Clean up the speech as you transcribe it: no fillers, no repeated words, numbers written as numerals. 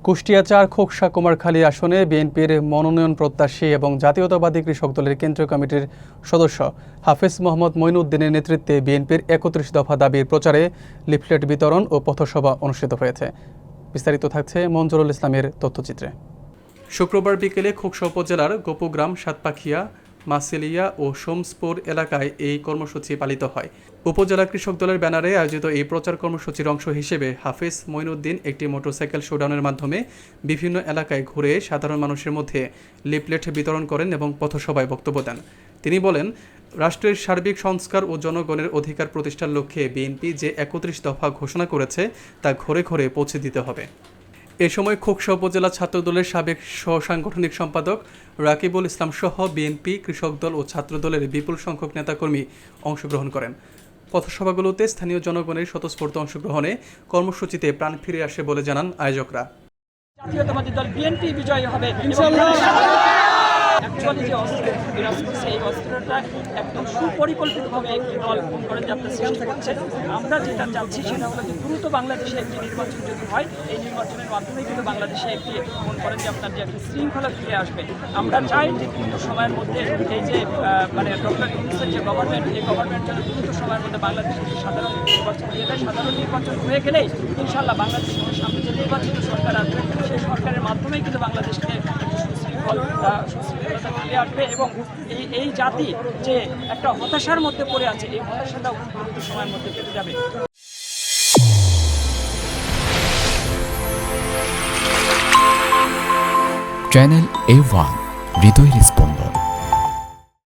কুষ্টিয়া ৪ খোকসা কুমারখালী আসনে বিএনপির মনোনয়ন প্রত্যাশী এবং জাতীয়তাবাদী কৃষক দলের কেন্দ্রীয় কমিটির সদস্য হাফেজ মোহাম্মদ মঈনুদ্দিনের নেতৃত্বে বিএনপির ৩১ দফা দাবির প্রচারে লিফলেট বিতরণ ও পথসভা অনুষ্ঠিত হয়েছে। বিস্তারিত থাকছে মঞ্জুরুল ইসলামের তথ্যচিত্রে। শুক্রবার বিকেলে খোকসা উপজেলার গোপুগ্রাম, সাতপাখিয়া, মাসিলিয়া ও সোমসপুর এলাকায় এই কর্মসূচি পালিত হয়। উপজেলা কৃষক দলের ব্যানারে আয়োজিত এই প্রচার কর্মসূচির অংশ হিসেবে হাফেজ মঈনুদ্দিন একটি মোটরসাইকেল শোডাউনের মাধ্যমে বিভিন্ন এলাকায় ঘুরে সাধারণ মানুষের মধ্যে লিফলেট বিতরণ করেন এবং পথসভায় বক্তব্য দেন। তিনি বলেন, রাষ্ট্রের সার্বিক সংস্কার ও জনগণের অধিকার প্রতিষ্ঠার লক্ষ্যে বিএনপি যে ৩১ দফা ঘোষণা করেছে তা ঘরে ঘরে পৌঁছে দিতে হবে। এ সময় খোকসা উপজেলা ছাত্রদলের সাবেক সাংগঠনিক সম্পাদক রাকিবুল ইসলাম সহ বিএনপি, কৃষক দল ও ছাত্র দলের বিপুল সংখ্যক নেতাকর্মী অংশগ্রহণ করেন। পথসভাগুলোতে স্থানীয় জনগণের স্বতঃস্ফূর্ত অংশগ্রহণে কর্মসূচিতে প্রাণ ফিরে আসে বলে জানান আয়োজকরা। জাতীয়তাবাদী দল বিএনপি বিজয়ী হবে ইনশাআল্লাহ। অ্যাকচুয়ালি যে অস্ত্র বিরাজ করছে, এই অস্ত্রটা একদম সুপরিকল্পিতভাবে একটি দল করে যাত্রা সৃষ্টি করছে। আমরা যেটা চাচ্ছি সেটা হলো যে দ্রুত বাংলাদেশে একটি নির্বাচন যদি হয়, এই নির্বাচনের মাধ্যমে কিন্তু বাংলাদেশে একটি মনে করেন যে আপনার যে একটি শৃঙ্খলা ফিরে আসবে। আমরা চাই যে দ্রুত সময়ের মধ্যে এই যে মানে ডক্টর ইউনূসের যে গভর্নমেন্ট, এই গভর্নমেন্ট যেন দ্রুত সময়ের মধ্যে বাংলাদেশে সাধারণ নির্বাচন দিয়ে দেয়। সাধারণ নির্বাচন হয়ে গেলেই ইনশাআল্লাহ বাংলাদেশের সামনে যে নির্বাচিত সরকার আসবে, সেই সরকারের মাধ্যমেই কিন্তু বাংলাদেশকে সুশৃঙ্খলতা ফিরে আসবে এবং এই জাতি যে একটা হতাশার মধ্যে পড়ে আছে, এই হতাশাটা দ্রুত সময়ের মধ্যে কেটে যাবে। চ্যানেল A1 হৃদয়ের স্পন্দন।